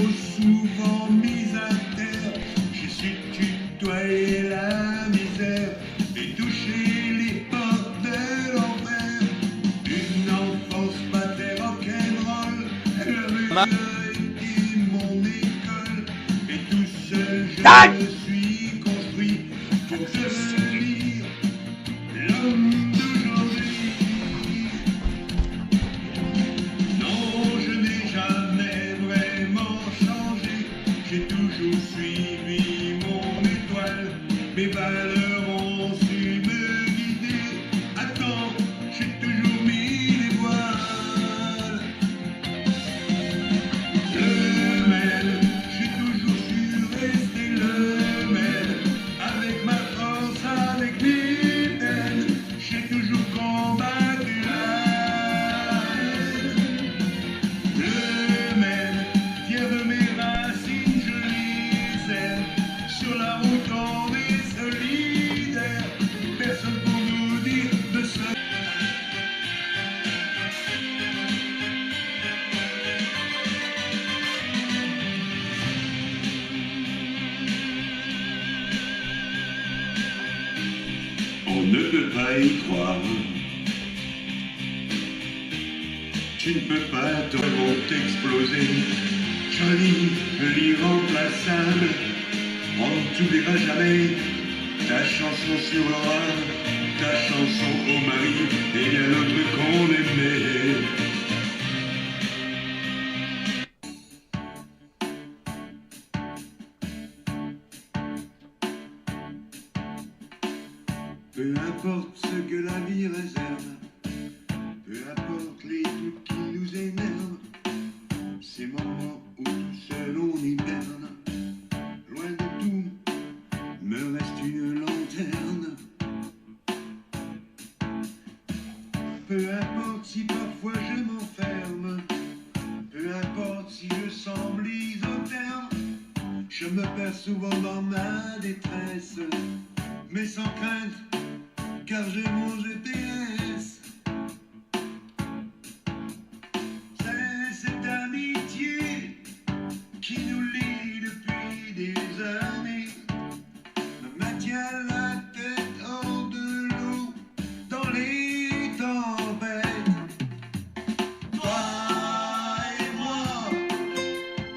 trop souvent mise à terre. J'ai su tutoyer la misère et toucher les portes de l'enfer. Une enfance pas très rock'n'roll, la rue était mon école. Et tout seul je me suis construit pour devenir l'homme d'aujourd'hui. Non, je n'ai jamais vraiment changé. J'ai toujours suivi mon étoile. Mes valeurs ont su me guider. Attends, j'ai toujours mis les voiles. Le même, j'ai toujours su rester le même. Avec ma force, avec mes peines, j'ai toujours combattu la haine. Le même, fier de mes racines, je les aime. Sur la route, on est solidaire. Personne pour nous dire de se. On ne peut pas y croire. Tu ne peux pas, ton vont exploser. Johnny, l'irremplaçable, on ne t'oubliera jamais. Ta chanson sur Laura, ta chanson au mari, et bien l'autre qu'on aimait. Peu importe ce que la vie réserve, peu importe les doutes qui nous énervent, ces moments où tout seul on hiberne, loin de tout, me reste une lanterne. Peu importe si parfois je m'enferme, peu importe si je semble isotherme, je me perds souvent dans ma détresse, mais sans crainte, car j'ai mon GPS. C'est cette amitié qui nous lie depuis des années, me maintient la tête hors de l'eau dans les tempêtes. Toi et moi,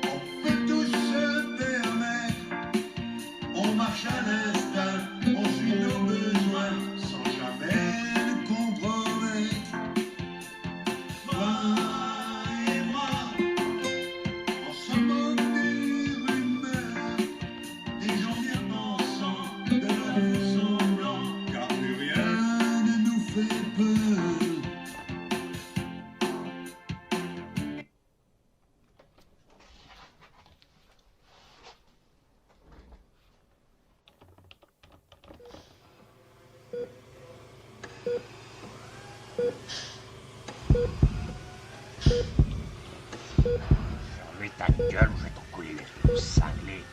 on peut tous se permettre, on marche à l'instinct, on suit nos besoins sans jamais le compromettre. Toi et moi, on se moque des rumeurs, des gens bien pensants, de leur faux semblants, car plus rien ne nous fait peur. Fermez ta gueule ou je vais t'en couler les cinglés.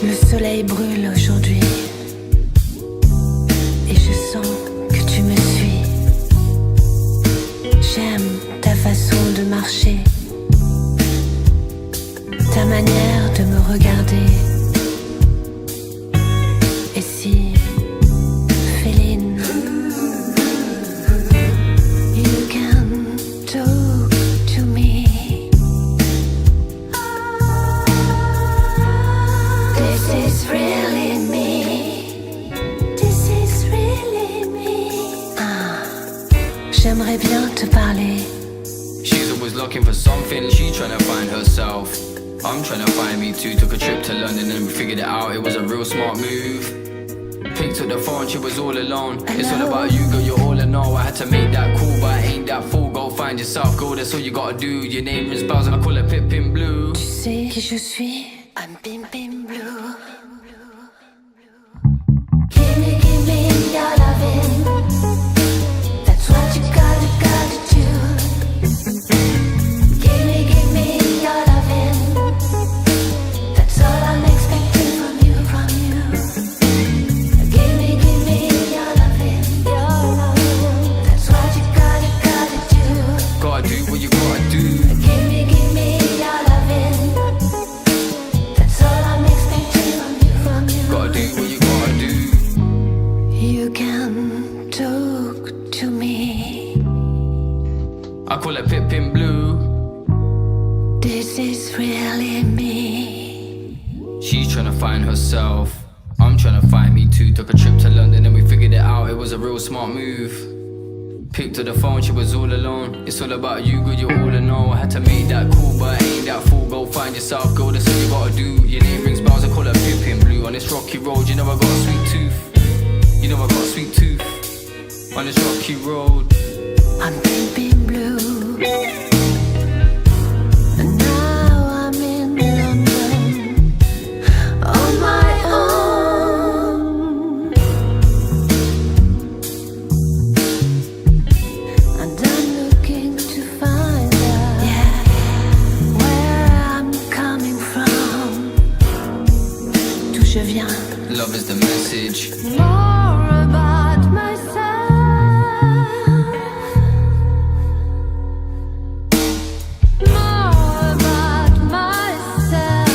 Le soleil brûle aujourd'hui et je sens que tu me suis. J'aime ta façon de marcher, ta manière de me regarder. Et si féline, you can talk to me. This is really me. This is really me. J'aimerais bien te parler. She's always looking for something, she's trying to find herself. I'm trying to find me too, took a trip to London and we figured it out, it was a real smart move. Picked up the phone, she was all alone. It's all about you, girl, you're all in all. I had to make that call, but I ain't that fool. Go find yourself, girl, that's all you gotta do. Your name rings bells and I call it Pippin Blue. Tu sais qui je suis? I'm Pimpin Blue. Give me your loving. That's what you gotta do. Give me your loving. That's all I'm expecting from you, from you. Give me your loving, your loving. That's what you gotta do. Gotta do what you gotta do. Give me your loving. That's all I'm expecting from you, from you. Gotta do what you gotta do. You can talk to me. I call it Pippin Blue. This is really me. She's trying to find herself, I'm trying to find me too. Took a trip to London and we figured it out, it was a real smart move. Picked up the phone, she was all alone. It's all about you, girl, you're all in all. I had to make that call, but I ain't that fool. Go find yourself, girl, that's all you gotta do. Your name rings bells, I call it Pippin Blue. On this rocky road, you know I got a sweet tooth. You know I got a sweet tooth. On this rocky road. I'm Pimpin Blue. And now I'm in London on my own. And I'm looking to find out where I'm coming from. D'où je viens. Love is the message. More about myself. More about myself.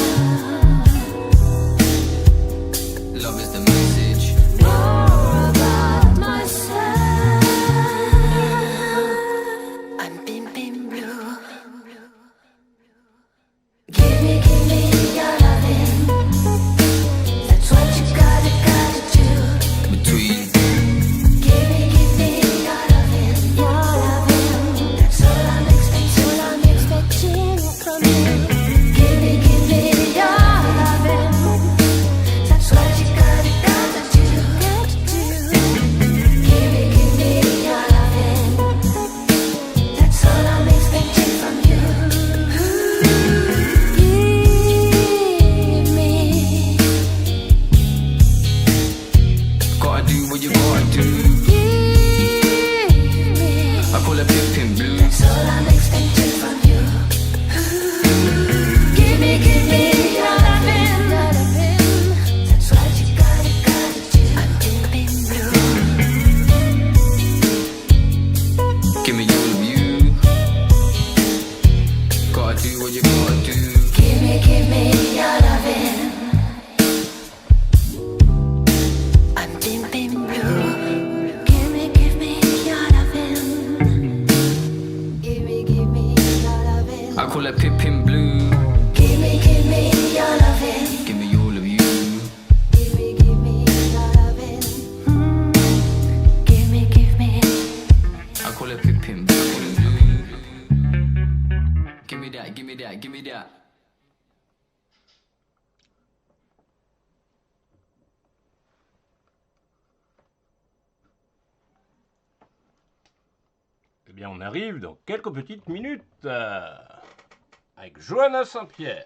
Love is the message. More about myself. I'm Pimpin Blue. Give me your loving. That's what you gotta do. Between Give me your loving. That's all I'm expecting from you. Give me your loving. That's what you gotta do. Give me your loving. That's all I'm expecting from you. Give me. gotta do what you gotta do. I call it Pippin Blue. That's all I'm expecting from you. Give me your loving. That's what you gotta do. I'm Pimpin Blue. Give me all of you. Gotta do what you gotta do. Give me your loving. I'm Pimpin Blue. Give me your loving. Give me your loving. I call it Pippin Blue. Give me your loving. Give me all of you. Give me your loving. Give me. I call it Pippin Blue. Give me that, give me that, give me that. Eh bien, on arrive dans quelques petites minutes avec Johanna Saint-Pierre.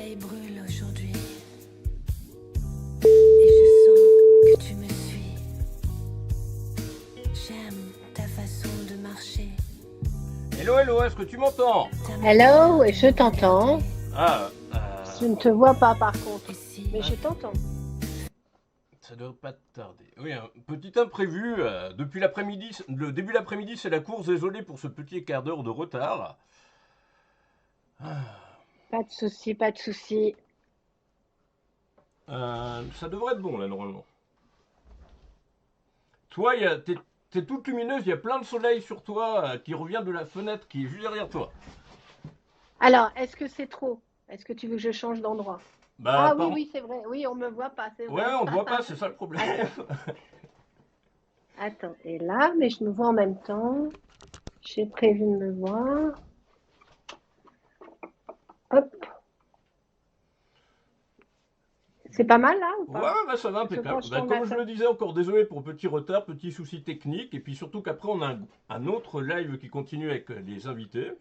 soleil brûle aujourd'hui. Et je sens que tu me suis. J'aime ta façon de marcher. Hello, hello, est-ce que tu m'entends? Hello, et je t'entends. Ah, Je ne te vois pas par contre, mais je t'entends. ça doit pas tarder. Oui, un petit imprévu. Depuis l'après-midi, le début de l'après-midi, c'est la course. Désolé pour ce petit quart d'heure de retard. Pas de souci, pas de souci. Ça devrait être bon là normalement. Toi, t'es toute lumineuse, il y a plein de soleil sur toi qui revient de la fenêtre qui est juste derrière toi. Alors, est-ce que c'est trop? Est-ce que tu veux que je change d'endroit? Bah, Ah oui, pardon. oui, c'est vrai. Oui, on me voit pas, c'est Ouais, vrai. on te voit pas, c'est ça le problème. Attends, et là, mais je me vois en même temps. J'ai prévu de me voir. Hop. C'est pas mal là ou Ouais, pas? bah ça va Je impeccable. penche Bah, ton comme je matin. le disais, encore désolé pour petit retard, petit souci technique, et puis surtout qu'après on a un autre live qui continue avec les invités.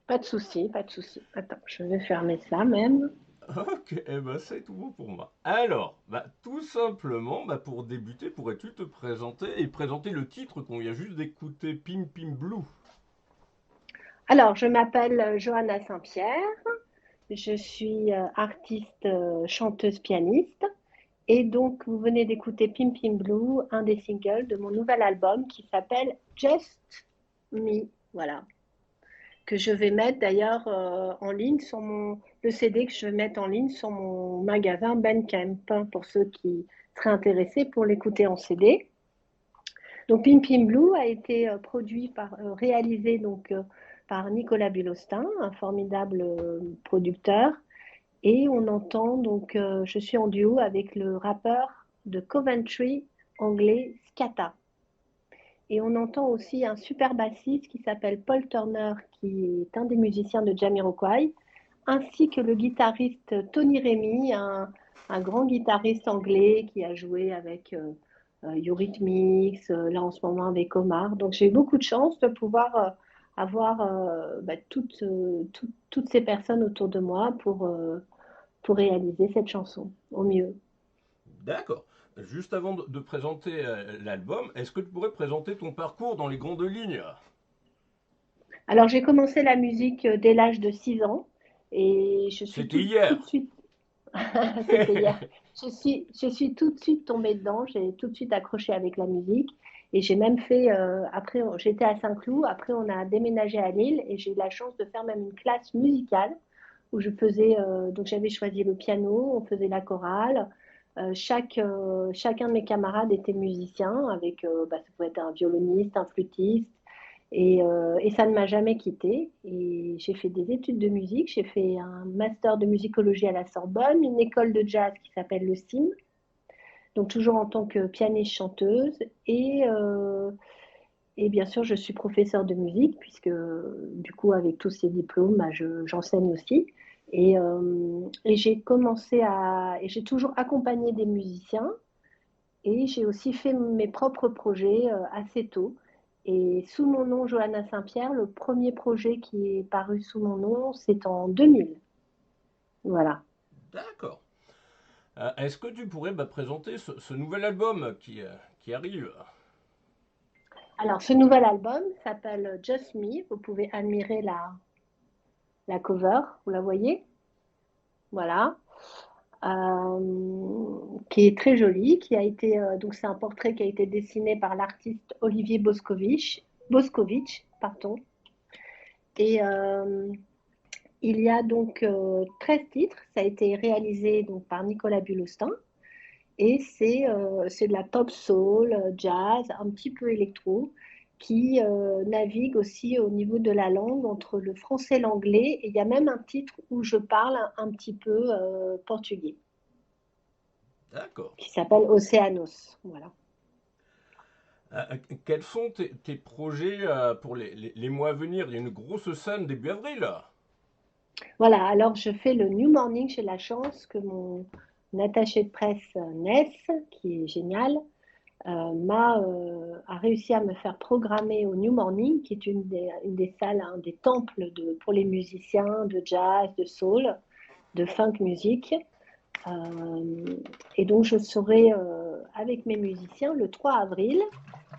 Pas de souci, pas de souci. Attends, je vais fermer ça même. Ok, eh ben c'est tout bon pour moi. Alors, bah tout simplement, bah pour débuter, pourrais-tu te présenter et présenter le titre qu'on vient juste d'écouter, Pim Pim Blue? Alors, je m'appelle Johanna Saint-Pierre. Je suis artiste, chanteuse, pianiste. Et donc, vous venez d'écouter Pim Pim Blue, un des singles de mon nouvel album qui s'appelle Just Me. Voilà. Que je vais mettre d'ailleurs en ligne sur le CD que je vais mettre en ligne sur mon magasin Bandcamp pour ceux qui seraient intéressés pour l'écouter en CD. Donc, Pim Pim Blue a été réalisé donc, par Nicolas Bulostin, un formidable producteur. Et on entend donc, je suis en duo avec le rappeur de Coventry anglais Skata. Et on entend aussi un super bassiste qui s'appelle Paul Turner, qui est un des musiciens de Jamiroquai, ainsi que le guitariste Tony Remy, un grand guitariste anglais qui a joué avec Eurythmics, là en ce moment avec Omar. Donc j'ai eu beaucoup de chance de pouvoir avoir toutes ces personnes autour de moi pour réaliser cette chanson au mieux. D'accord. Juste avant de présenter l'album, est-ce que tu pourrais présenter ton parcours dans les grandes lignes? Alors j'ai commencé la musique dès l'âge de 6 ans et je suis C'était tout de hier. suite, c'était hier, je suis tout de suite tombée dedans, j'ai tout de suite accroché avec la musique et j'ai même fait, après j'étais à Saint-Cloud, après on a déménagé à Lille et j'ai eu la chance de faire même une classe musicale où je faisais, donc j'avais choisi le piano, on faisait la chorale. Chacun de mes camarades était musicien, avec, ça pouvait être un violoniste, un flûtiste, et ça ne m'a jamais quittée. Et j'ai fait des études de musique, j'ai fait un master de musicologie à la Sorbonne, une école de jazz qui s'appelle le CIM, donc toujours en tant que pianiste-chanteuse, et bien sûr, je suis professeure de musique, puisque du coup, avec tous ces diplômes, j'enseigne aussi. Et j'ai toujours accompagné des musiciens, et j'ai aussi fait mes propres projets assez tôt. Et sous mon nom, Johanna Saint-Pierre, le premier projet qui est paru sous mon nom, c'est en 2000. Voilà. D'accord. Est-ce que tu pourrais présenter ce nouvel album qui arrive? Alors, ce nouvel album s'appelle Just Me. Vous pouvez admirer la cover, vous la voyez? Voilà. Qui est très jolie, donc c'est un portrait qui a été dessiné par l'artiste Olivier Boscovitch, pardon. Et il y a donc 13 titres, ça a été réalisé donc par Nicolas Bulostin, et c'est de la pop soul, jazz, un petit peu électro, qui navigue aussi au niveau de la langue entre le français et l'anglais, et il y a même un titre où je parle un petit peu portugais, D'accord. qui s'appelle Océanos. Voilà. Quels sont tes projets pour les mois à venir? Il y a une grosse scène début avril. Voilà, alors je fais le New Morning, j'ai la chance que mon attaché de presse Ness, qui est génial, a réussi à me faire programmer au New Morning, qui est une des salles, un des temples pour les musiciens de jazz, de soul. de funk music. Et donc, je serai avec mes musiciens le 3 avril.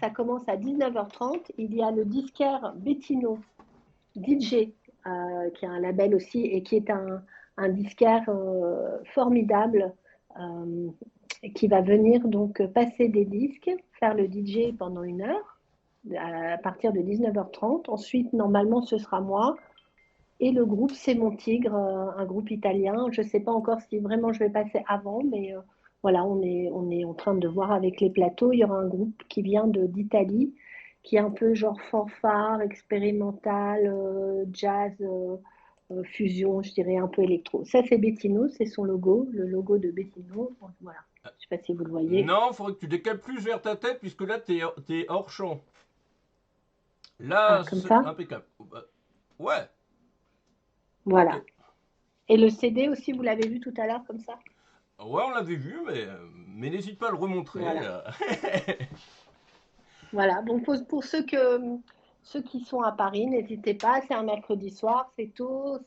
Ça commence à 19h30. Il y a le disquaire Bettino DJ, qui a un label aussi et qui est un disquaire formidable, euh, qui va venir donc passer des disques, faire le DJ pendant 1 heure à partir de 19h30. Ensuite, normalement, ce sera moi. Et le groupe, c'est Mon Tigre, un groupe italien. Je ne sais pas encore si vraiment je vais passer avant, mais voilà, on est en train de voir avec les plateaux. Il y aura un groupe qui vient d'Italie, qui est un peu genre fanfare, expérimental, jazz, fusion, je dirais un peu électro. Ça, c'est Bettino, c'est son logo, le logo de Bettino. Donc, voilà, je ne sais pas si vous le voyez. Non, il faudrait que tu décales plus vers ta tête, puisque là, t'es hors champ. Ah, Là, comme c'est ça? impeccable. Ouais, Voilà. ok. Et le CD aussi, vous l'avez vu tout à l'heure comme ça? Ouais, on l'avait vu, mais n'hésite pas à le remontrer. Voilà. Voilà, donc pour ceux qui sont à Paris, n'hésitez pas, c'est un mercredi soir, c'est tôt,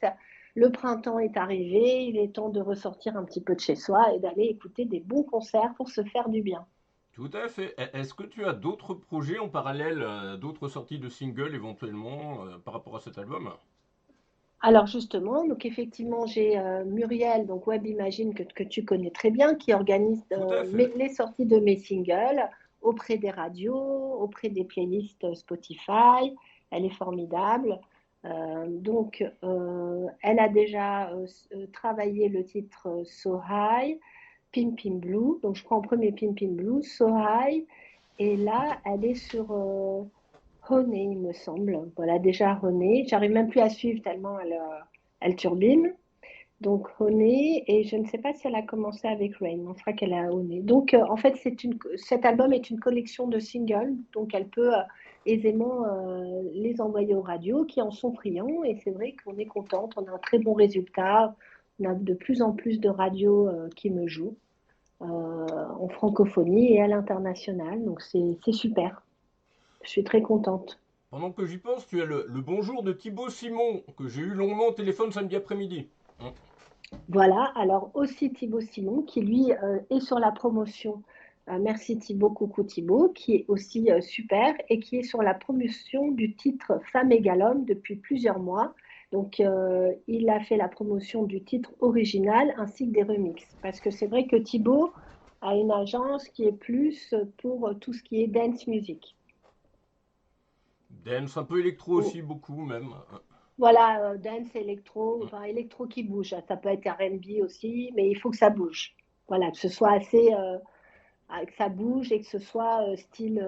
le printemps est arrivé, il est temps de ressortir un petit peu de chez soi et d'aller écouter des bons concerts pour se faire du bien. Tout à fait. Est-ce que tu as d'autres projets en parallèle, d'autres sorties de singles éventuellement par rapport à cet album? Alors justement, donc effectivement, j'ai Muriel, donc Web Imagine, que tu connais très bien, qui organise Tout à fait. les sorties de mes singles auprès des radios, auprès des playlists Spotify. Elle est formidable. Elle a déjà travaillé le titre So High, Pim Pim Blue. Donc je prends en premier Pim Pim Blue, So High. Et là, elle est sur René, il me semble. Voilà, déjà René. J'arrive même plus à suivre tellement elle turbine. Donc René, et je ne sais pas si elle a commencé avec Rain. On fera qu'elle a René. Donc en fait, cet album est une collection de singles. Donc elle peut aisément les envoyer aux radios qui en sont friands. Et c'est vrai qu'on est contente. On a un très bon résultat. On a de plus en plus de radios qui me jouent en francophonie et à l'international. Donc c'est super. Je suis très contente. Pendant que j'y pense, tu as le bonjour de Thibaut Simon, que j'ai eu longuement au téléphone samedi après-midi. Voilà, alors aussi Thibaut Simon qui lui est sur la promotion. Merci Thibaut, coucou Thibaut, qui est aussi super et qui est sur la promotion du titre Femme égale homme depuis plusieurs mois. Donc il a fait la promotion du titre original ainsi que des remixes. Parce que c'est vrai que Thibaut a une agence qui est plus pour tout ce qui est dance music. Dance, un peu électro aussi, beaucoup même. Voilà, dance, électro, enfin électro qui bouge. Ça peut être R&B aussi, mais il faut que ça bouge. Voilà, que ce soit assez, que ça bouge et que ce soit style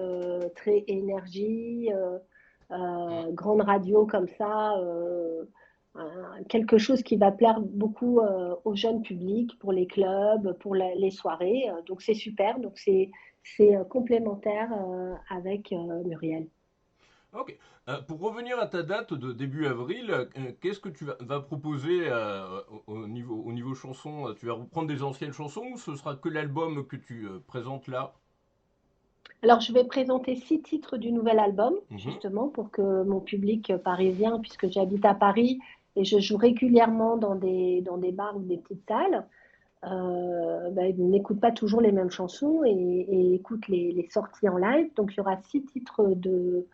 très énergie, grande radio comme ça, quelque chose qui va plaire beaucoup au jeune public, pour les clubs, pour les soirées. Donc c'est super, donc c'est complémentaire avec Muriel. Ok. Pour revenir à ta date de début avril, qu'est-ce que tu vas proposer au niveau chanson? Tu vas reprendre des anciennes chansons ou ce sera que l'album que tu présentes là? Alors, je vais présenter 6 titres du nouvel album, Mhm. justement, pour que mon public parisien, puisque j'habite à Paris et je joue régulièrement dans des bars ou des petites salles, ben, ils n'écoutent pas toujours les mêmes chansons et écoutent les sorties en live. Donc, il y aura 6 titres de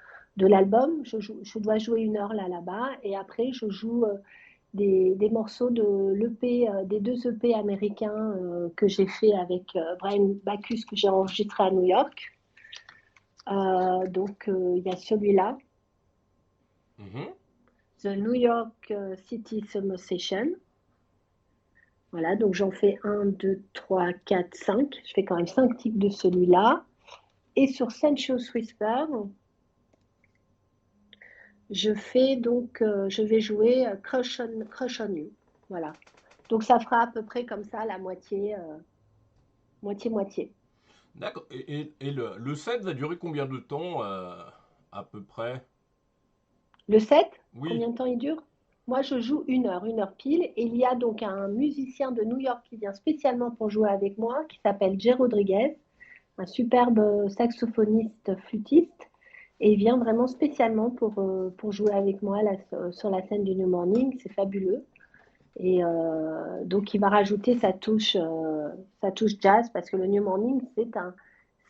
l'album. Je dois jouer 1 heure là-bas et après, je joue des morceaux de l'EP, des 2 EP américains que j'ai fait avec Brian Bacchus, que j'ai enregistré à New York. Il y a celui-là, Mhm. The New York City Summer Session. Voilà, donc j'en fais 1, 2, 3, 4, 5. Je fais quand même 5 titres de celui-là. Et sur Sensuous Whisper, je vais jouer Crush on You. Voilà. Donc ça fera à peu près comme ça la moitié, moitié-moitié. D'accord. Et le set va durer combien de temps à peu près? Le set, Oui. combien de temps il dure? Moi, je joue 1 heure pile. Et il y a donc un musicien de New York qui vient spécialement pour jouer avec moi, qui s'appelle Jay Rodriguez, un superbe saxophoniste flûtiste. Et il vient vraiment spécialement pour jouer avec moi là, sur la scène du New Morning. C'est fabuleux. Et donc, il va rajouter sa touche jazz parce que le New Morning,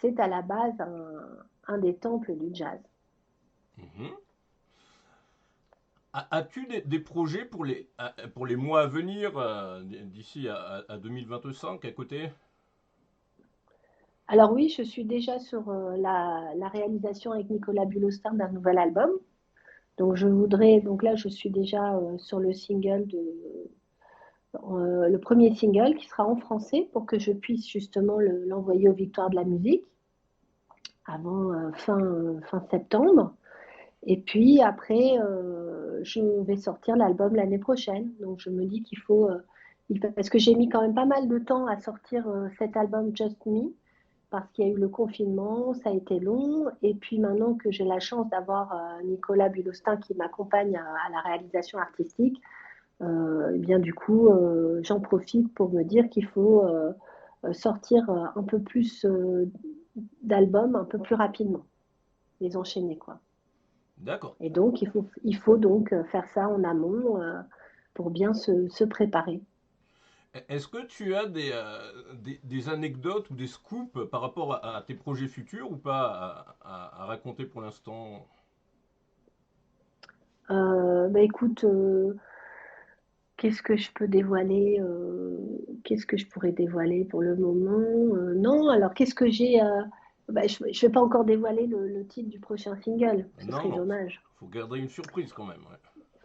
c'est à la base un des temples du jazz. Mhm. As-tu des projets pour les mois à venir, d'ici à 2025 à côté? Alors oui, je suis déjà sur la réalisation avec Nicolas Bulostin d'un nouvel album. Donc là, je suis déjà sur le premier single qui sera en français pour que je puisse justement l'envoyer aux Victoires de la musique avant fin septembre. Et puis après, je vais sortir l'album l'année prochaine. Donc je me dis parce que j'ai mis quand même pas mal de temps à sortir cet album Just Me, parce qu'il y a eu le confinement, ça a été long. Et puis maintenant que j'ai la chance d'avoir Nicolas Bulostin qui m'accompagne à la réalisation artistique, et bien du coup, j'en profite pour me dire qu'il faut sortir un peu plus d'albums un peu plus rapidement, les enchaîner quoi. D'accord. Et donc il faut donc faire ça en amont pour bien se préparer. Est-ce que tu as des anecdotes ou des scoops par rapport à tes projets futurs ou pas à raconter pour l'instant? Bah écoute, qu'est-ce que je peux dévoiler qu'est-ce que je pourrais dévoiler pour le moment? Non, alors qu'est-ce que j'ai bah, je ne vais pas encore dévoiler le titre du prochain single, ce Non, serait non, dommage. faut garder une surprise quand même. Ouais.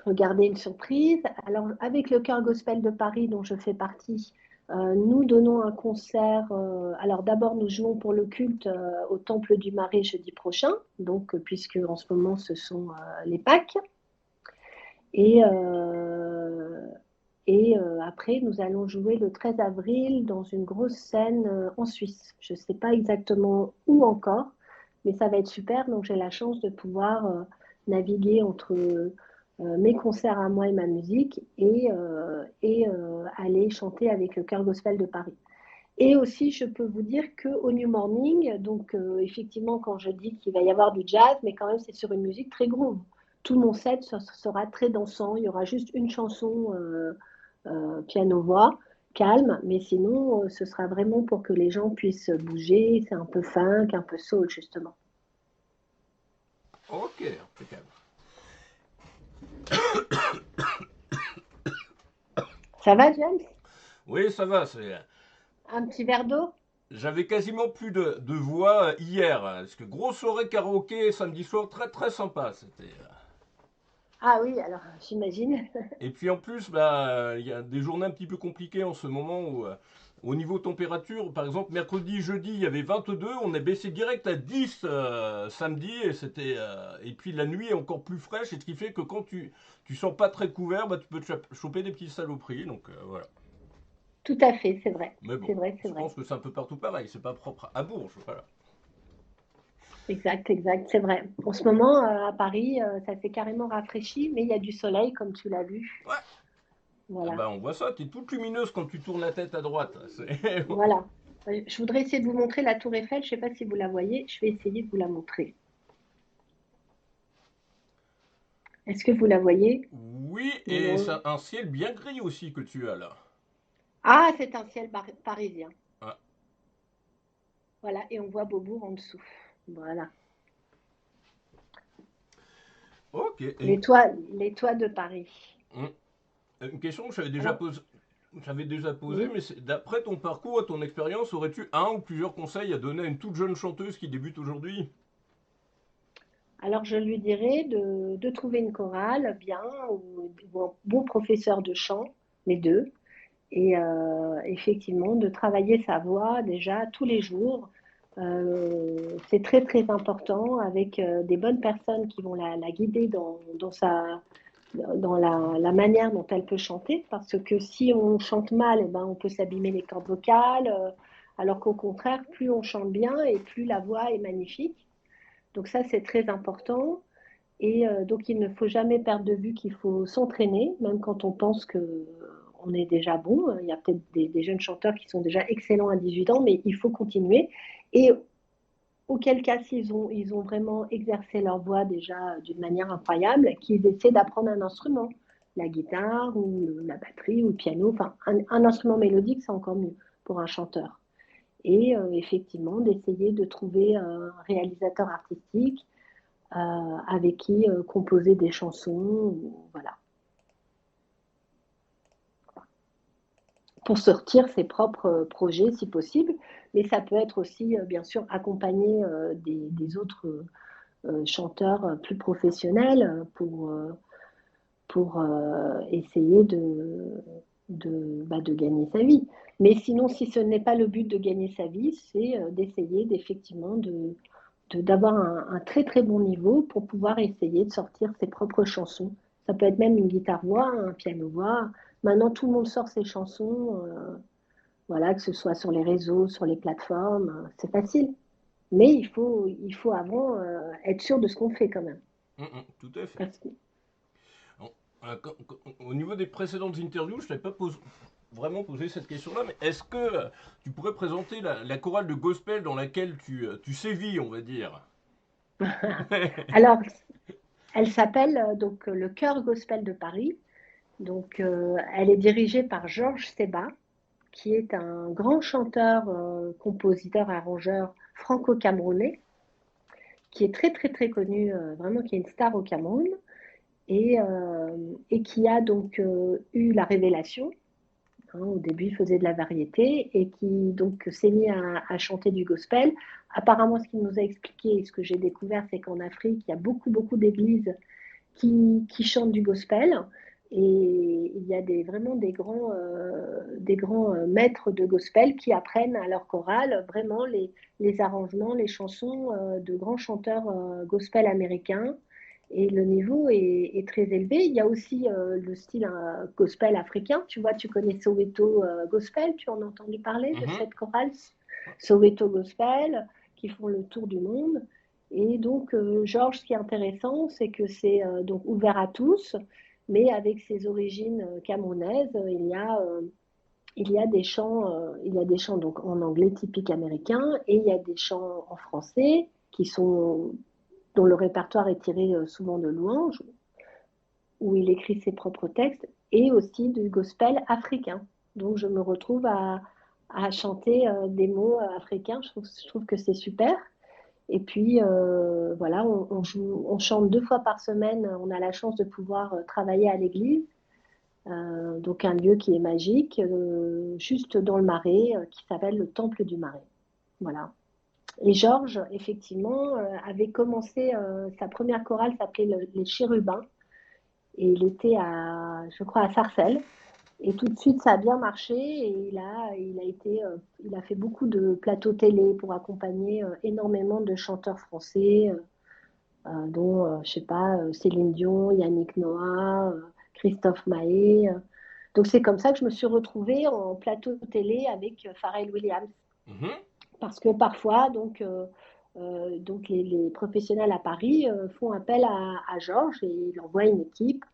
Regarder une surprise. Alors, avec le Chœur Gospel de Paris, dont je fais partie, nous donnons un concert. Alors, d'abord, nous jouons pour le culte au Temple du Marais jeudi prochain, donc, puisque en ce moment, ce sont les Pâques. Et, après, nous allons jouer le 13 avril dans une grosse scène en Suisse. Je ne sais pas exactement où encore, mais ça va être super. Donc, j'ai la chance de pouvoir naviguer entre mes concerts à moi et ma musique et aller chanter avec le Chœur Gospel de Paris. Et aussi, je peux vous dire qu'au New Morning, donc effectivement, quand je dis qu'il va y avoir du jazz, mais quand même, c'est sur une musique très groove. Tout mon set sera très dansant. Il y aura juste une chanson piano-voix, calme, mais sinon, ce sera vraiment pour que les gens puissent bouger. C'est un peu funk, un peu soul, justement. Ok, impeccable. Ça va, James? Oui, ça va. Un petit verre d'eau? J'avais quasiment plus de voix hier, hein, parce que grosse soirée karaoké samedi soir, très très sympa. C'était. Ah oui, alors j'imagine. Et puis en plus, bah, il y a des journées un petit peu compliquées en ce moment où, au niveau température, par exemple, mercredi, jeudi, il y avait 22, on est baissé direct à 10 samedi, et puis la nuit est encore plus fraîche, et ce qui fait que quand tu sens pas très couvert, bah, tu peux te choper des petites saloperies, donc voilà. Tout à fait, c'est vrai. Mais bon, C'est vrai, c'est je vrai. pense que c'est un peu partout pareil, c'est pas propre à Bourges, voilà. Exact, exact, c'est vrai. En ce moment, à Paris, ça s'est carrément rafraîchi, mais il y a du soleil, comme tu l'as vu. Ouais, ah Voilà, bah on voit ça, t'es toute lumineuse quand tu tournes la tête à droite. voilà. Je voudrais essayer de vous montrer la tour Eiffel. Je ne sais pas si vous la voyez. Je vais essayer de vous la montrer. Est-ce que vous la voyez? Oui, et Non. c'est un ciel bien gris aussi que tu as là. Ah, c'est un ciel parisien. Ah, Voilà, et on voit Beaubourg en dessous. Voilà. ok, Les toits de Paris. hum, une question que Alors, j'avais déjà posée, oui. mais d'après ton parcours et ton expérience, aurais-tu un ou plusieurs conseils à donner à une toute jeune chanteuse qui débute aujourd'hui? Alors, je lui dirais de trouver une chorale bien ou un bon professeur de chant, les deux. Et effectivement, de travailler sa voix déjà tous les jours. C'est très très important avec des bonnes personnes qui vont la guider dans la manière dont elle peut chanter. Parce que si on chante mal, eh ben, on peut s'abîmer les cordes vocales. Alors qu'au contraire, plus on chante bien et plus la voix est magnifique. Donc ça, c'est très important. Et donc, il ne faut jamais perdre de vue qu'il faut s'entraîner, même quand on pense que on est déjà bon. Il y a peut-être des jeunes chanteurs qui sont déjà excellents à 18 ans, mais il faut continuer. Et auquel cas, ils ont vraiment exercé leur voix déjà d'une manière incroyable, qu'ils essaient d'apprendre un instrument. la guitare ou la batterie ou le piano. Enfin, un instrument mélodique, c'est encore mieux pour un chanteur. Et effectivement, d'essayer de trouver un réalisateur artistique avec qui composer des chansons, voilà, pour sortir ses propres projets si possible. Mais ça peut être aussi, bien sûr, accompagné des autres chanteurs plus professionnels pour essayer de gagner sa vie. Mais sinon, si ce n'est pas le but de gagner sa vie, c'est d'essayer effectivement d'avoir un très très bon niveau pour pouvoir essayer de sortir ses propres chansons. Ça peut être même une guitare-voix, un piano-voix. Maintenant, tout le monde sort ses chansons, voilà, que ce soit sur les réseaux, sur les plateformes, c'est facile. Mais il faut avant être sûr de ce qu'on fait quand même. Tout à fait. Parce que- Bon, au niveau des précédentes interviews, je ne t'avais pas vraiment posé cette question-là, mais est-ce que tu pourrais présenter la chorale de gospel dans laquelle tu sévis, on va dire? Alors, elle s'appelle donc le Chœur Gospel de Paris. Donc, elle est dirigée par Georges Seba, qui est un grand chanteur, compositeur, arrangeur franco-camerounais, qui est très très très connu, vraiment qui est une star au Cameroun, et qui a donc eu la révélation. Au début, il faisait de la variété et qui donc s'est mis à chanter du gospel. Apparemment, ce qu'il nous a expliqué et ce que j'ai découvert, c'est qu'en Afrique, il y a beaucoup beaucoup d'églises qui chantent du gospel. Et il y a vraiment des grands maîtres de gospel qui apprennent à leur chorale vraiment les arrangements, les chansons de grands chanteurs gospel américains. Et le niveau est très élevé. Il y a aussi le style gospel africain. Tu vois, tu connais Soweto Gospel, tu en as entendu parler de cette chorale Soweto Gospel qui font le tour du monde. Et donc, Georges, ce qui est intéressant, c'est que c'est donc ouvert à tous, mais avec ses origines camerounaises, il y a des chants donc en anglais typique américain et il y a des chants en français dont le répertoire est tiré souvent de louanges, où il écrit ses propres textes, et aussi du gospel africain. Donc je me retrouve à chanter des mots africains. Je trouve que c'est super. Et puis, voilà, on chante 2 fois par semaine. On a la chance de pouvoir travailler à l'église, donc un lieu qui est magique, juste dans le Marais, qui s'appelle le Temple du Marais. Voilà. Et Georges, effectivement, avait commencé, sa première chorale s'appelait les Chérubins, et il était je crois, à Sarcelles. Et tout de suite, ça a bien marché et il a fait beaucoup de plateaux télé pour accompagner énormément de chanteurs français, dont, je sais pas, Céline Dion, Yannick Noah, Christophe Maé. Donc c'est comme ça que je me suis retrouvée en plateau télé avec Pharrell Williams. Mhm. Parce que parfois, donc les professionnels à Paris font appel à Georges et il envoie une équipe.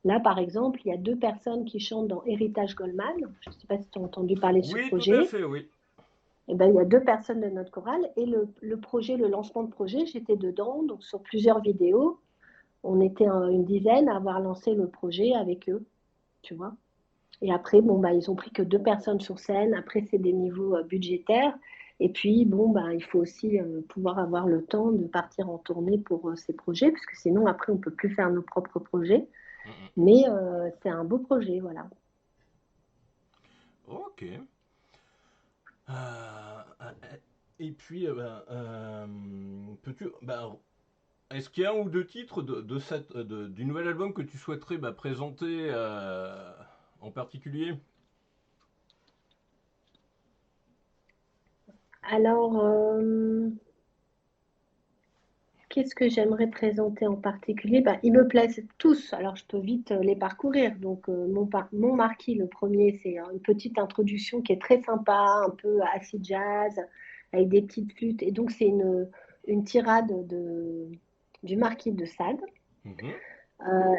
Là, par exemple, il y a 2 personnes qui chantent dans Héritage Goldman. Je ne sais pas si tu as entendu parler de ce Oui, projet. tout à fait, oui. Eh ben, il y a 2 personnes de notre chorale et le projet, le lancement de projet, j'étais dedans, donc sur plusieurs vidéos. On était une dizaine à avoir lancé le projet avec eux, tu vois. Et après, bon, bah, ils ont pris que 2 personnes sur scène. Après, c'est des niveaux budgétaires. Et puis, bon, bah, il faut aussi pouvoir avoir le temps de partir en tournée pour ces projets, parce que sinon, après, on ne peut plus faire nos propres projets. Mhm. Mais c'est un beau projet, voilà. Ok. Et puis, est-ce qu'il y a un ou deux titres du nouvel album que tu souhaiterais présenter en particulier? Alors, qu'est-ce que j'aimerais présenter en particulier? Ben, ils me plaisent tous, alors je peux vite les parcourir. Donc, mon marquis, le premier, c'est une petite introduction qui est très sympa, un peu acid jazz, avec des petites flûtes. Et donc, c'est une tirade du marquis de Sade. Mhm.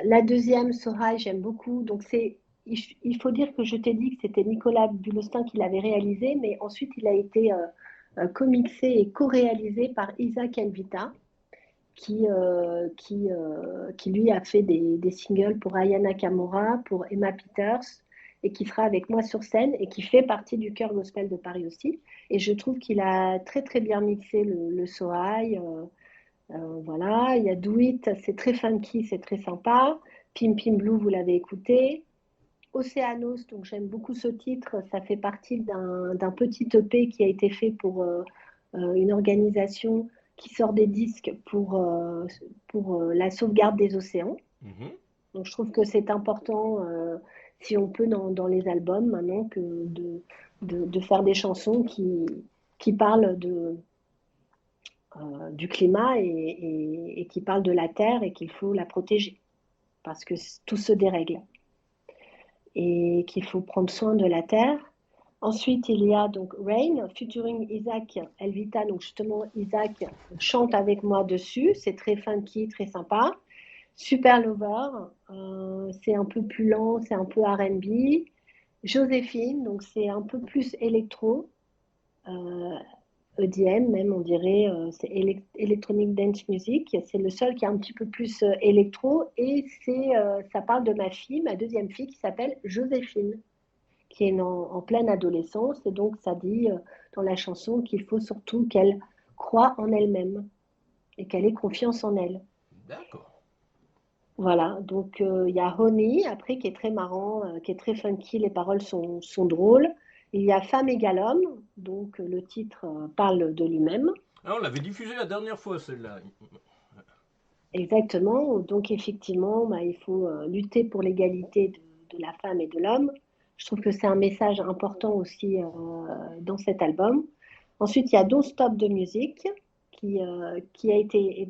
La deuxième, Sorail, j'aime beaucoup. Donc, il faut dire que je t'ai dit que c'était Nicolas Bulostin qui l'avait réalisé, mais ensuite, il a été comicsé et co-réalisé par Isaac Elvita. qui lui a fait des singles pour Aya Nakamura, pour Emma Peters, et qui sera avec moi sur scène et qui fait partie du chœur gospel de Paris aussi. Et je trouve qu'il a très très bien mixé le soaï. Voilà, il y a Do It, c'est très funky, c'est très sympa. Pim Pim Blue, vous l'avez écouté. Océanos, donc j'aime beaucoup ce titre. Ça fait partie d'un petit EP qui a été fait pour une organisation qui sort des disques pour la sauvegarde des océans. Mhm. Donc je trouve que c'est important, si on peut, dans les albums maintenant, de faire des chansons qui parlent du climat et qui parlent de la Terre et qu'il faut la protéger parce que tout se dérègle et qu'il faut prendre soin de la Terre. Ensuite, il y a donc Rain, featuring Isaac Elvita. Donc justement, Isaac chante avec moi dessus. C'est très funky, très sympa. Super Lover, c'est un peu plus lent, c'est un peu R&B. Joséphine, donc c'est un peu plus électro, EDM même on dirait, c'est Electronic Dance Music. C'est le seul qui est un petit peu plus électro et ça parle de ma fille, ma deuxième fille qui s'appelle Joséphine, qui est en pleine adolescence et donc ça dit dans la chanson qu'il faut surtout qu'elle croie en elle-même et qu'elle ait confiance en elle. D'accord. Voilà, donc il y a Honey, après, qui est très marrant, qui est très funky, les paroles sont drôles. Il y a Femme égale homme, donc le titre parle de lui-même. Ah, on l'avait diffusé la dernière fois, celle-là. Exactement, donc effectivement, bah, il faut lutter pour l'égalité de la femme et de l'homme. Je trouve que c'est un message important aussi dans cet album. Ensuite, il y a Don't Stop de musique qui a été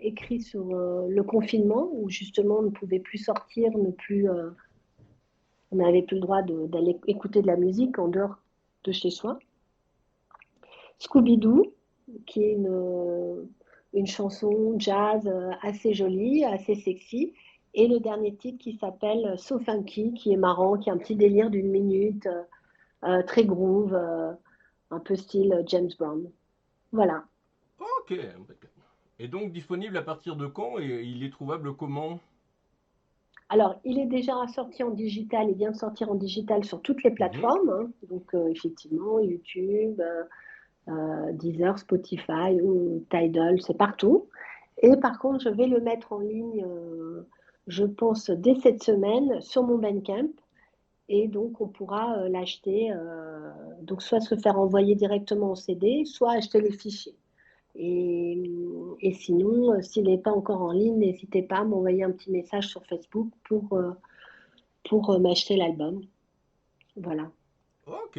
écrit sur le confinement où justement on ne pouvait plus sortir, on n'avait plus le droit d'aller écouter de la musique en dehors de chez soi. Scooby-Doo, qui est une chanson jazz assez jolie, assez sexy. Et le dernier titre qui s'appelle So Funky, qui est marrant, qui est un petit délire d'une minute, très groove, un peu style James Brown. Voilà. Ok, impeccable. Et donc disponible à partir de quand et il est trouvable comment? Alors, il est déjà sorti en digital, il vient de sortir en digital sur toutes les Mhm. plateformes, hein. Donc effectivement, YouTube, Deezer, Spotify ou Tidal, c'est partout. Et par contre, je vais le mettre en ligne, je pense, dès cette semaine sur mon Bandcamp. Et donc, on pourra l'acheter, donc soit se faire envoyer directement en CD, soit acheter les fichiers. Et sinon, s'il n'est pas encore en ligne, n'hésitez pas à m'envoyer un petit message sur Facebook pour m'acheter l'album. Voilà. Ok.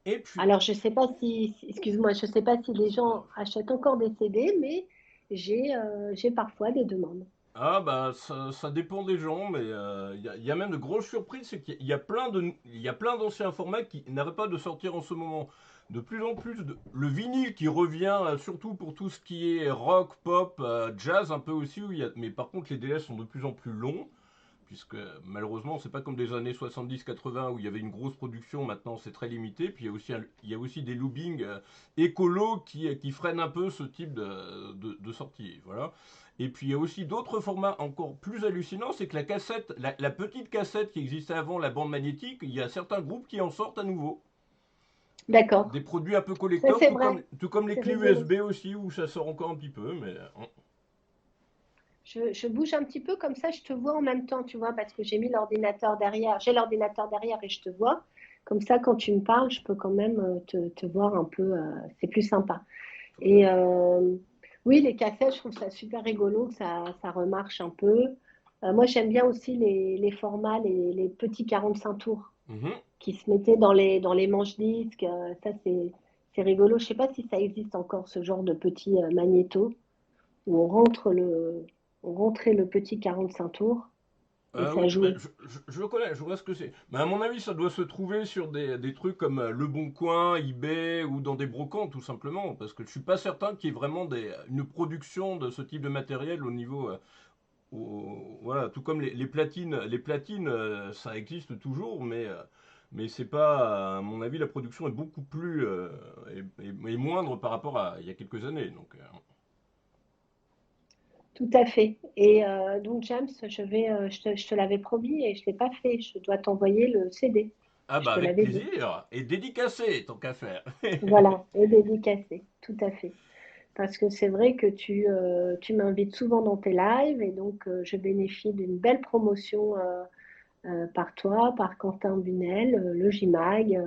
Et puis, Alors, je sais pas excuse-moi, je sais pas si les gens achètent encore des CD, mais j'ai parfois des demandes. ah bah ça dépend des gens, mais il y a même de grosses surprises, c'est qu'il y a il y a plein d'anciens formats qui n'arrêtent pas de sortir en ce moment. De plus en plus, le vinyle qui revient, surtout pour tout ce qui est rock, pop, jazz un peu aussi, mais par contre les délais sont de plus en plus longs, puisque malheureusement c'est pas comme des années 70-80 où il y avait une grosse production, maintenant c'est très limité, puis il y a aussi des loopings écolos qui freinent un peu ce type de sortie, voilà. Et puis il y a aussi d'autres formats encore plus hallucinants, c'est que la cassette, la petite cassette qui existait avant la bande magnétique, il y a certains groupes qui en sortent à nouveau. Des D'accord. produits un peu Ça, collector, c'est vrai. tout comme les C'est clés rigolo. USB aussi, où ça sort encore un petit peu, mais... Je bouge un petit peu comme ça, je te vois en même temps, tu vois, parce que j'ai mis l'ordinateur derrière. J'ai l'ordinateur derrière et je te vois. Comme ça, quand tu me parles, je peux quand même te voir un peu. C'est plus sympa. Tout à Et fait. oui, les cassettes, je trouve ça super rigolo, que ça remarche un peu. Moi, j'aime bien aussi les formats, les petits 45 tours Mhm. qui se mettaient dans les manches-disques. Ça, c'est rigolo. Je sais pas si ça existe encore, ce genre de petits magnétos où on rentrait le petit 45 tours et ça Oui, bah, jouait. je le connais, je vois ce que c'est. Mais à mon avis, ça doit se trouver sur des trucs comme Le Bon Coin, eBay ou dans des brocantes, tout simplement. Parce que je suis pas certain qu'il y ait vraiment une production de ce type de matériel au niveau. Voilà, tout comme les platines. Les platines, ça existe toujours, mais c'est pas. À mon avis, la production est beaucoup plus. Est moindre par rapport à il y a quelques années. Donc, tout à fait. Et donc James, je te l'avais promis et je l'ai pas fait. Je dois t'envoyer le CD. Ah Je bah te avec l'avais dit. plaisir. Et dédicacé, tant qu'à faire. Voilà, et dédicacé, tout à fait. Parce que c'est vrai que tu m'invites souvent dans tes lives et donc je bénéficie d'une belle promotion par toi, par Quentin Bunel, le JMAG.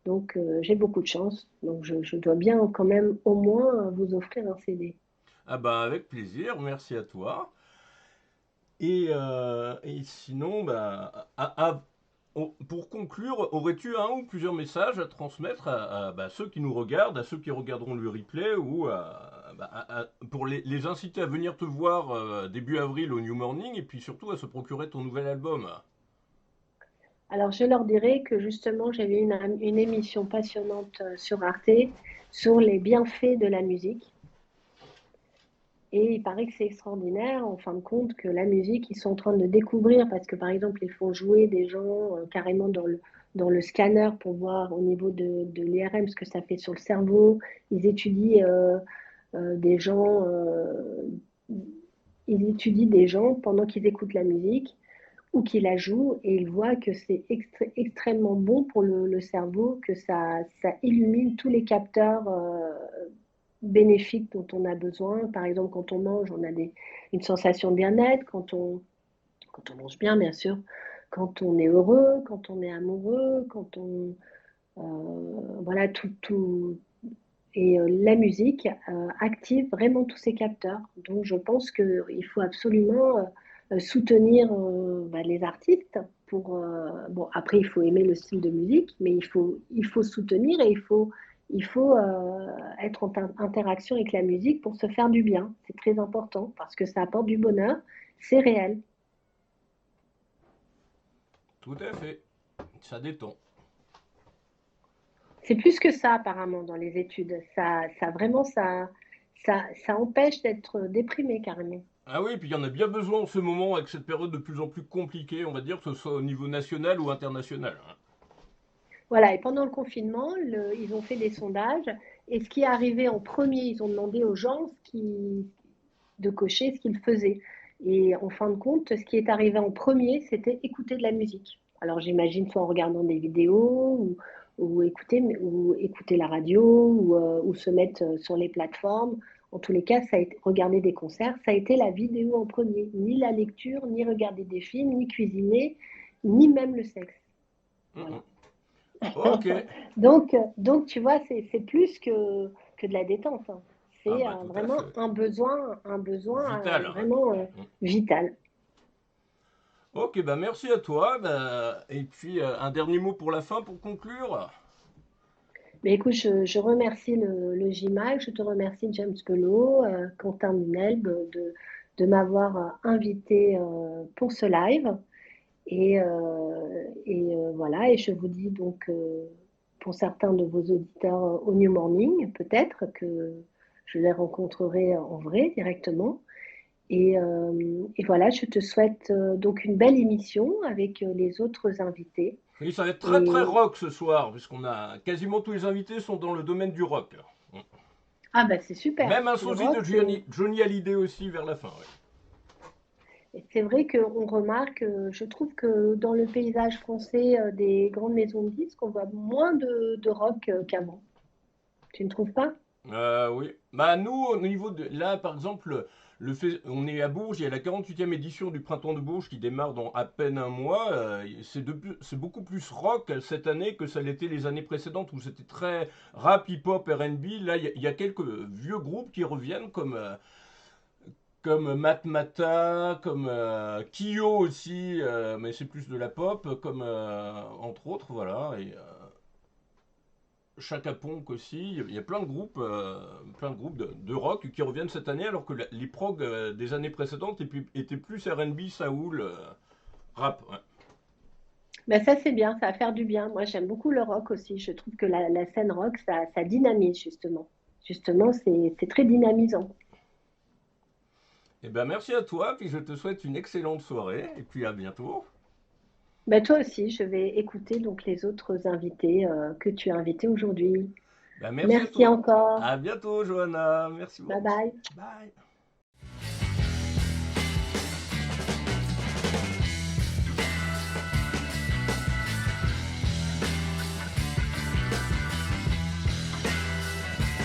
Donc j'ai beaucoup de chance. Donc je dois bien quand même au moins vous offrir un CD. Ah bah avec plaisir, merci à toi. Et sinon, bah, pour conclure, aurais-tu un ou plusieurs messages à transmettre bah, ceux qui nous regardent, à ceux qui regarderont le replay, ou bah, pour les inciter à venir te voir début avril au New Morning, et puis surtout à se procurer ton nouvel album? Alors je leur dirai que justement j'avais une émission passionnante sur Arte sur les bienfaits de la musique. Et il paraît que c'est extraordinaire, en fin de compte, que la musique, ils sont en train de découvrir, parce que par exemple, ils font jouer des gens carrément dans le scanner pour voir au niveau de l'IRM ce que ça fait sur le cerveau. Ils étudient des gens, ils étudient des gens pendant qu'ils écoutent la musique ou qu'ils la jouent, et ils voient que c'est extrêmement bon pour le cerveau, que ça illumine tous les capteurs bénéfiques dont on a besoin. Par exemple, quand on mange, on a une sensation de bien-être, quand on mange bien, bien sûr, quand on est heureux, quand on est amoureux, quand on... voilà, tout. Et la musique active vraiment tous ces capteurs. Donc, je pense qu'il faut absolument soutenir bah, les artistes. Bon, après, il faut aimer le style de musique, mais il faut soutenir et il faut être en interaction avec la musique pour se faire du bien. C'est très important parce que ça apporte du bonheur, c'est réel. Tout à fait, ça détend. C'est plus que ça apparemment dans les études. Ça vraiment, ça empêche d'être déprimé carrément. Ah oui, puis il y en a bien besoin en ce moment avec cette période de plus en plus compliquée, on va dire, que ce soit au niveau national ou international, hein. Voilà, et pendant le confinement, ils ont fait des sondages et ce qui est arrivé en premier, ils ont demandé aux gens de cocher ce qu'ils faisaient. Et en fin de compte, ce qui est arrivé en premier, c'était écouter de la musique. Alors j'imagine soit en regardant des vidéos ou écouter la radio ou se mettre sur les plateformes. En tous les cas, ça a été regarder des concerts, ça a été la vidéo en premier, ni la lecture, ni regarder des films, ni cuisiner, ni même le sexe. Voilà. Mhm. Ok. Donc, tu vois, c'est plus que de la détente, hein. Ah C'est bah tout à vraiment fait. un besoin Vital, hein. vraiment Mhm. vital. Ok, bah merci à toi. Bah, et puis un dernier mot pour la fin pour conclure. Mais écoute, je remercie le JMAC, je te remercie James Belot, Quentin Minelbe de m'avoir invité pour ce live. Et voilà, et je vous dis donc pour certains de vos auditeurs au New Morning, peut-être que je les rencontrerai en vrai directement. Et voilà, je te souhaite donc une belle émission avec les autres invités. Oui, ça va être très très Et rock ce soir, puisqu'on a quasiment tous les invités sont dans le domaine du rock. ah bah c'est super, Même un le sosie rock, de Johnny Hallyday aussi vers la fin. Ouais. c'est vrai qu'on remarque, je trouve que dans le paysage français des grandes maisons de disques, on voit moins de rock qu'avant. Tu ne trouves pas? Oui. Bah nous, au niveau de là, par exemple, on est à Bourges, il y a la 48e édition du Printemps de Bourges qui démarre dans à peine un mois. C'est beaucoup plus rock cette année que ça l'était les années précédentes où c'était très rap, hip-hop, R&B. Là, il y a quelques vieux groupes qui reviennent comme Matmata, comme Kyo aussi, mais c'est plus de la pop, comme entre autres, voilà. Et Chaka Ponk aussi, il y a plein de groupes de rock qui reviennent cette année alors que les prog des années précédentes étaient plus R&B, soul, rap. Ouais. Ben ça, c'est bien, ça va faire du bien. Moi, j'aime beaucoup le rock aussi. Je trouve que la scène rock, ça dynamise, justement. Justement, c'est très dynamisant. Et ben merci à toi, puis je te souhaite une excellente soirée, et puis à bientôt. Ben, toi aussi, je vais écouter donc les autres invités que tu as invités aujourd'hui. Ben merci à Merci toi. encore. À bientôt, Johanna. Merci Bye beaucoup. bye. Bye.